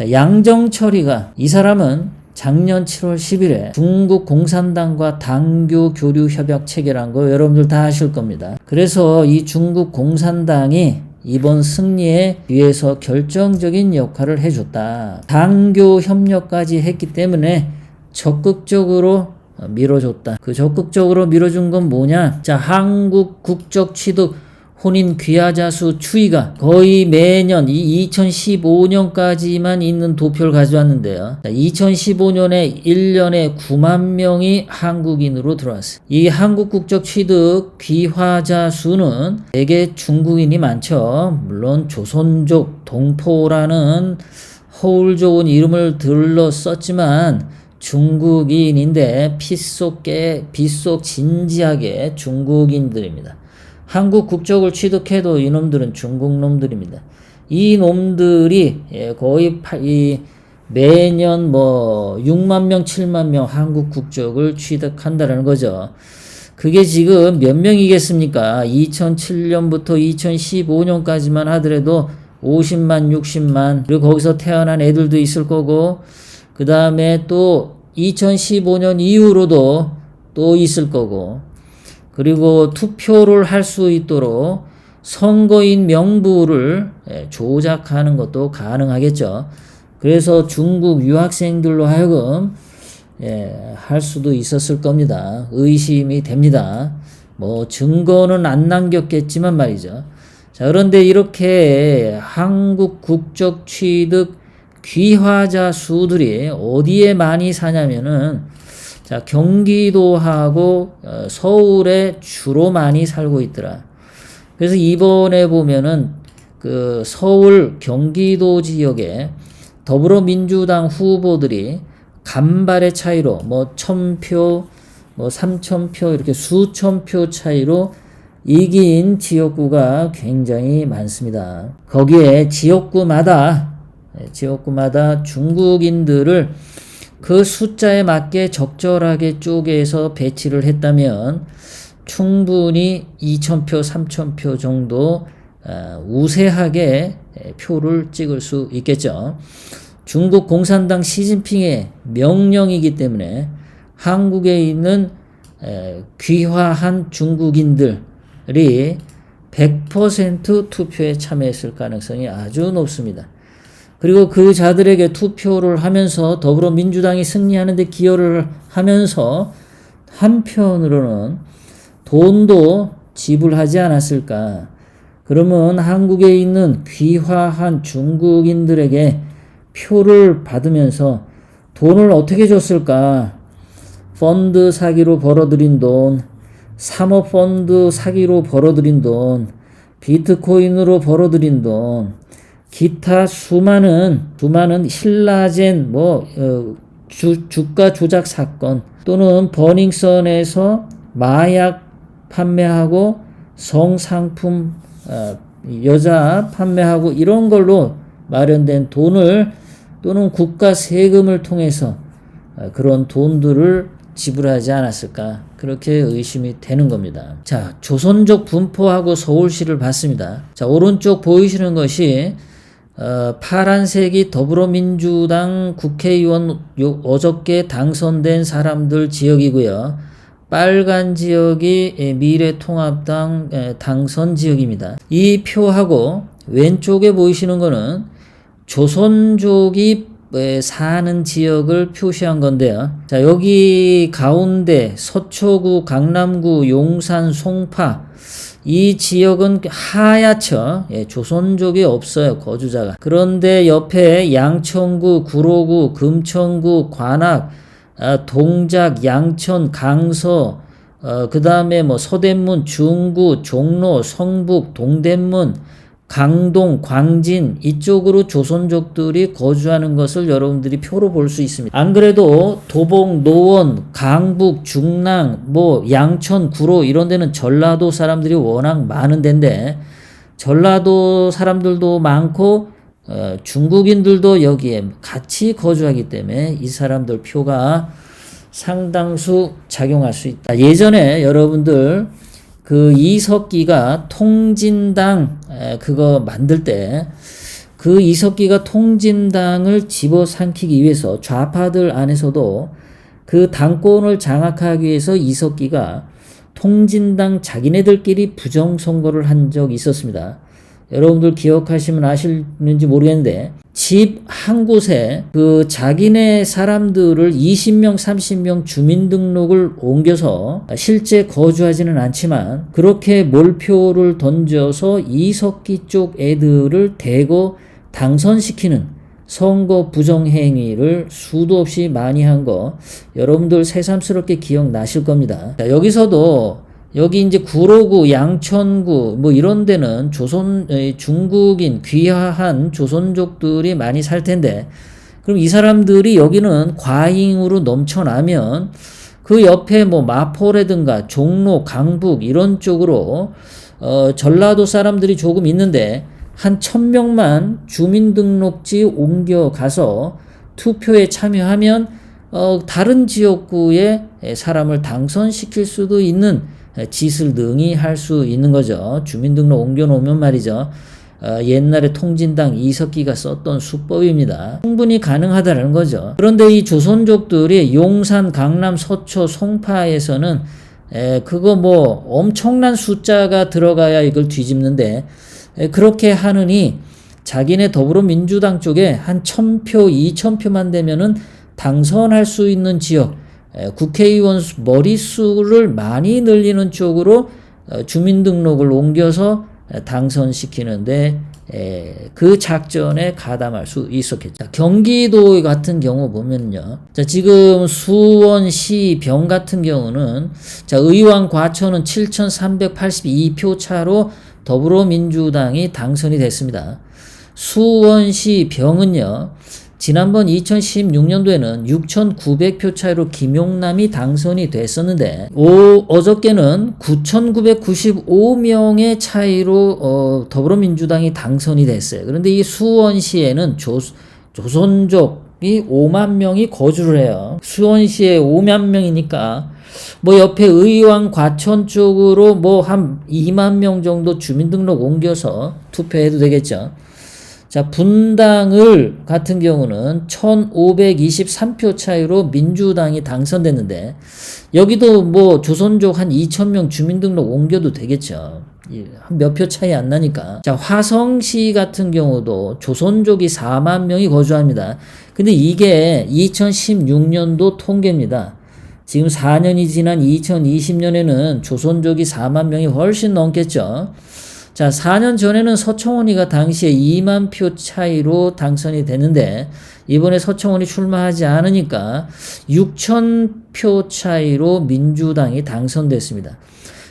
양정철이가, 이 사람은 작년 7월 10일에 중국 공산당과 당교 교류 협약 체결한 거 여러분들 다 아실 겁니다. 그래서 이 중국 공산당이 이번 승리에 위해서 결정적인 역할을 해줬다. 당교 협력까지 했기 때문에 적극적으로 밀어줬다. 그 적극적으로 밀어준 건 뭐냐? 자, 한국 국적 취득 혼인 귀화자 수 추이가 거의 매년 이 2015년까지만 있는 도표를 가져왔는데요. 2015년에 1년에 9만 명이 한국인으로 들어왔어요. 이 한국 국적 취득 귀화자 수는 되게 중국인이 많죠. 물론 조선족, 동포라는 허울 좋은 이름을 들러 썼지만 중국인인데 빗속 진지하게 중국인들입니다. 한국 국적을 취득해도 이놈들은 중국 놈들입니다. 이 놈들이 거의 매년 6만 명, 7만 명 한국 국적을 취득한다라는 거죠. 그게 지금 몇 명이겠습니까? 2007년부터 2015년까지만 하더라도 50만, 60만, 그리고 거기서 태어난 애들도 있을 거고, 그 다음에 또 2015년 이후로도 또 있을 거고, 그리고 투표를 할 수 있도록 선거인 명부를 조작하는 것도 가능하겠죠. 그래서 중국 유학생들로 하여금 할 수도 있었을 겁니다. 의심이 됩니다. 증거는 안 남겼겠지만 말이죠. 자, 그런데 이렇게 한국 국적 취득 귀화자 수들이 어디에 많이 사냐면은, 자, 경기도하고 서울에 주로 많이 살고 있더라. 그래서 이번에 보면은 그 서울 경기도 지역에 더불어민주당 후보들이 간발의 차이로 1,000표, 3,000표 이렇게 수천 표 차이로 이긴 지역구가 굉장히 많습니다. 거기에 지역구마다 중국인들을 그 숫자에 맞게 적절하게 쪼개서 배치를 했다면 충분히 2,000표, 3,000표 정도 우세하게 표를 찍을 수 있겠죠. 중국 공산당 시진핑의 명령이기 때문에 한국에 있는 귀화한 중국인들이 100% 투표에 참여했을 가능성이 아주 높습니다. 그리고 그 자들에게 투표를 하면서 더불어민주당이 승리하는데 기여를 하면서 한편으로는 돈도 지불하지 않았을까. 그러면 한국에 있는 귀화한 중국인들에게 표를 받으면서 돈을 어떻게 줬을까? 펀드 사기로 벌어들인 돈, 사모펀드 사기로 벌어들인 돈, 비트코인으로 벌어들인 돈, 기타 수많은 신라젠 주가 조작 사건, 또는 버닝썬에서 마약 판매하고 성상품 여자 판매하고 이런 걸로 마련된 돈을, 또는 국가 세금을 통해서 그런 돈들을 지불하지 않았을까, 그렇게 의심이 되는 겁니다. 자, 조선족 분포하고 서울시를 봤습니다. 자, 오른쪽 보이시는 것이 파란색이 더불어민주당 국회의원 어저께 당선된 사람들 지역이고요. 빨간 지역이 미래통합당 당선 지역입니다. 이 표하고 왼쪽에 보이시는 거는 조선족이 사는 지역을 표시한 건데요. 자, 여기 가운데 서초구, 강남구, 용산, 송파, 이 지역은 하얗죠. 조선족이 없어요, 거주자가. 그런데 옆에 양천구, 구로구, 금천구, 관악, 동작, 양천, 강서, 그 다음에 서대문, 중구, 종로, 성북, 동대문, 강동, 광진, 이쪽으로 조선족들이 거주하는 것을 여러분들이 표로 볼 수 있습니다. 안 그래도 도봉, 노원, 강북, 중랑, 양천, 구로 이런 데는 전라도 사람들이 워낙 많은 데인데, 전라도 사람들도 많고 중국인들도 여기에 같이 거주하기 때문에 이 사람들 표가 상당수 작용할 수 있다. 예전에 여러분들 그 이석기가 통진당 그거 만들 때 그 이석기가 통진당을 집어삼키기 위해서 좌파들 안에서도 그 당권을 장악하기 위해서 이석기가 통진당 자기네들끼리 부정선거를 한 적이 있었습니다. 여러분들 기억하시면 아실는지 모르겠는데 집 한 곳에 그 자기네 사람들을 20명 30명 주민등록을 옮겨서 실제 거주하지는 않지만 그렇게 몰표를 던져서 이석기 쪽 애들을 대거 당선시키는 선거 부정행위를 수도 없이 많이 한 거 여러분들 새삼스럽게 기억나실 겁니다. 자, 여기서도 여기 이제 구로구, 양천구 뭐 이런 데는 중국인 귀화한 조선족들이 많이 살 텐데 그럼 이 사람들이 여기는 과잉으로 넘쳐나면 그 옆에 뭐 마포라든가 종로, 강북 이런 쪽으로 전라도 사람들이 조금 있는데 한 1000명만 주민등록지 옮겨가서 투표에 참여하면 다른 지역구에 사람을 당선시킬 수도 있는 짓을 능히 할 수 있는 거죠. 주민등록 옮겨놓으면 말이죠. 옛날에 통진당 이석기가 썼던 수법입니다. 충분히 가능하다는 거죠. 그런데 이 조선족들이 용산, 강남, 서초, 송파에서는 그거 뭐 엄청난 숫자가 들어가야 이걸 뒤집는데 그렇게 하느니 자기네 더불어민주당 쪽에 한 1000표, 2000표만 되면은 당선할 수 있는 지역, 국회의원 머릿수를 많이 늘리는 쪽으로 주민등록을 옮겨서 당선시키는데 그 작전에 가담할 수 있었겠죠. 경기도 같은 경우 보면요. 자, 지금 수원시 병 같은 경우는 자, 의왕 과천은 7,382표 차로 더불어민주당이 당선이 됐습니다. 수원시 병은요. 지난번 2016년도에는 6,900표 차이로 김용남이 당선이 됐었는데 어저께는 9,995명의 차이로 더불어민주당이 당선이 됐어요. 그런데 이 수원시에는 조선족이 5만 명이 거주를 해요. 수원시에 5만 명이니까 뭐 옆에 의왕 과천 쪽으로 뭐 한 2만 명 정도 주민등록 옮겨서 투표해도 되겠죠. 자, 분당을 같은 경우는 1523표 차이로 민주당이 당선됐는데 여기도 뭐 조선족 한 2000명 주민등록 옮겨도 되겠죠. 한 몇 표 차이 안 나니까. 자, 화성시 같은 경우도 조선족이 4만 명이 거주합니다. 근데 이게 2016년도 통계입니다. 지금 4년이 지난 2020년에는 조선족이 4만 명이 훨씬 넘겠죠. 자, 4년 전에는 서청원이가 당시에 2만 표 차이로 당선이 됐는데 이번에 서청원이 출마하지 않으니까 6,000표 차이로 민주당이 당선됐습니다.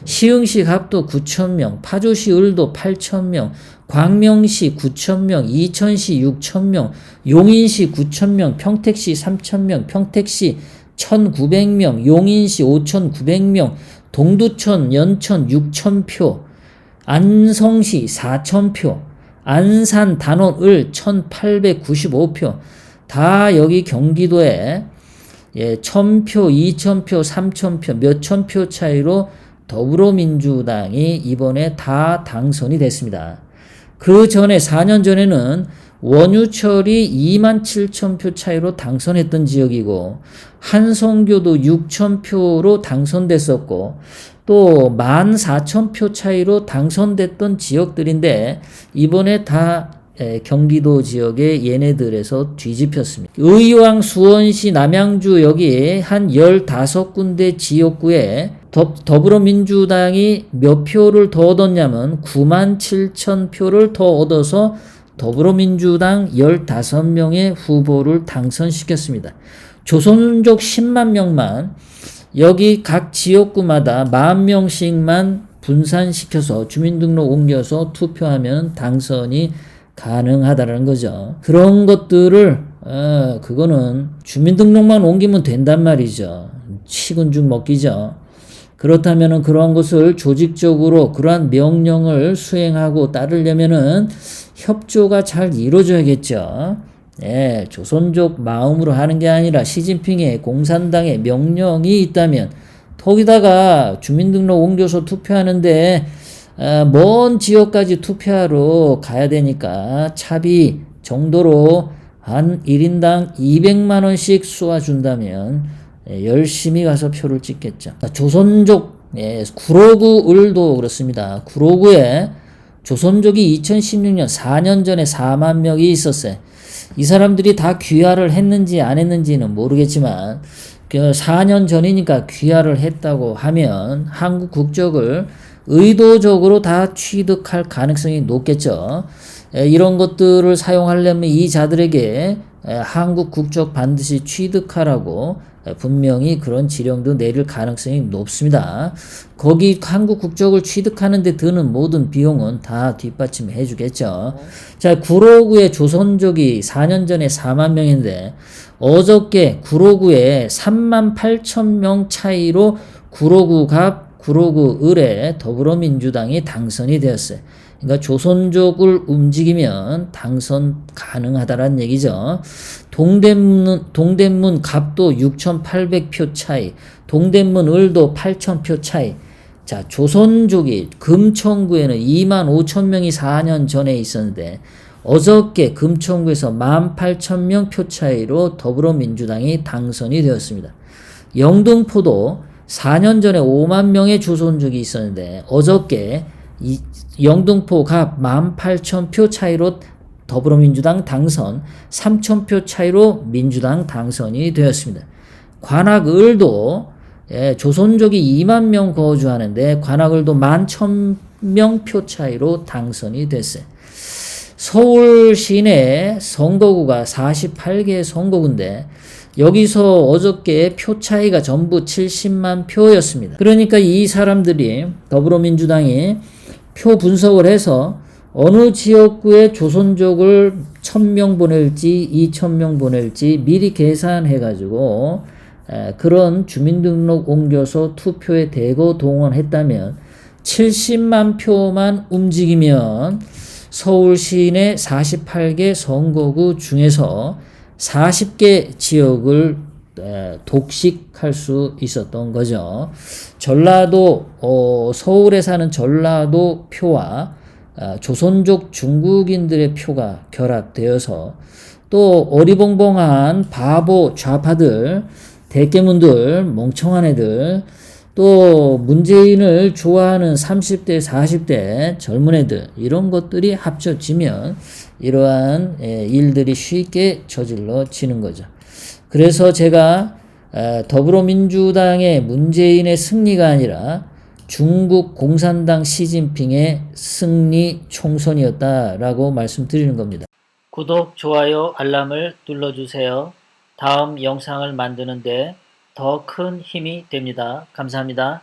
시흥시 갑도 9,000명, 파주시 을도 8,000명, 광명시 9,000명, 이천시 6,000명, 용인시 9,000명, 평택시 3,000명, 평택시 1,900명, 용인시 5,900명, 동두천, 연천 6,000표, 안성시 4,000표, 안산, 단원, 을 1,895표, 다 여기 경기도에 1,000표, 2,000표, 3,000표, 몇천 표 차이로 더불어민주당이 이번에 다 당선이 됐습니다. 그 전에 4년 전에는 원유철이 27,000표 차이로 당선했던 지역이고 한성교도 6,000표로 당선됐었고 또 14,000표 차이로 당선됐던 지역들인데 이번에 다 경기도 지역의 얘네들에서 뒤집혔습니다. 의왕, 수원시, 남양주 여기 한 15군데 지역구에 더불어민주당이 몇 표를 더 얻었냐면 97,000표를 더 얻어서 더불어민주당 15명의 후보를 당선시켰습니다. 조선족 10만 명만 여기 각 지역구마다 10,000명씩만 분산시켜서 주민등록 옮겨서 투표하면 당선이 가능하다는 거죠. 그런 것들을 그거는 주민등록만 옮기면 된단 말이죠. 식은죽 먹기죠. 그렇다면은 그러한 것을 조직적으로 그러한 명령을 수행하고 따르려면은 협조가 잘 이루어져야겠죠. 조선족 마음으로 하는 게 아니라 시진핑의 공산당의 명령이 있다면 거기다가 주민등록 옮겨서 투표하는데 먼 지역까지 투표하러 가야 되니까 차비 정도로 한 1인당 200만원씩 쏘아준다면 열심히 가서 표를 찍겠죠. 조선족, 구로구 을도 그렇습니다. 구로구에 조선족이 2016년 4년 전에 4만 명이 있었어요. 이 사람들이 다 귀화를 했는지 안 했는지는 모르겠지만 4년 전이니까 귀화를 했다고 하면 한국 국적을 의도적으로 다 취득할 가능성이 높겠죠. 이런 것들을 사용하려면 이 자들에게 한국 국적 반드시 취득하라고 분명히 그런 지령도 내릴 가능성이 높습니다. 거기 한국 국적을 취득하는 데 드는 모든 비용은 다 뒷받침해 주겠죠. 자, 구로구의 조선족이 4년 전에 4만 명인데 어저께 구로구에 3만 8천 명 차이로 구로구 을에 더불어민주당이 당선이 되었어요. 그러니까 조선족을 움직이면 당선 가능하다는 얘기죠. 동대문 갑도 6,800표 차이, 동대문 을도 8,000표 차이. 자, 조선족이 금천구에는 2만 5천 명이 4년 전에 있었는데 어저께 금천구에서 18,000명 표 차이로 더불어민주당이 당선이 되었습니다. 영등포도 4년 전에 5만 명의 조선족이 있었는데 어저께 영등포 갑 18,000표 차이로 더불어민주당 당선, 3,000표 차이로 민주당 당선이 되었습니다. 관악을도 조선족이 2만 명 거주하는데 관악을도 11,000명 표 차이로 당선이 됐어요. 서울 시내 선거구가 48개 선거구인데 여기서 어저께 표 차이가 전부 70만 표였습니다. 그러니까 이 사람들이 더불어민주당이 표 분석을 해서 어느 지역구에 조선족을 1,000명 보낼지 2,000명 보낼지 미리 계산해 가지고 그런 주민등록 옮겨서 투표에 대거 동원했다면 70만 표만 움직이면 서울 시내 48개 선거구 중에서 40개 지역을 독식할 수 있었던 거죠. 전라도, 서울에 사는 전라도 표와 조선족 중국인들의 표가 결합되어서 또 어리벙벙한 바보 좌파들, 대깨문들, 멍청한 애들, 또 문재인을 좋아하는 30대, 40대 젊은 애들 이런 것들이 합쳐지면 이러한 일들이 쉽게 저질러지는 거죠. 그래서 제가 더불어민주당의 문재인의 승리가 아니라 중국 공산당 시진핑의 승리 총선이었다라고 말씀드리는 겁니다. 구독, 좋아요, 알람을 눌러주세요. 다음 영상을 만드는데 더 큰 힘이 됩니다. 감사합니다.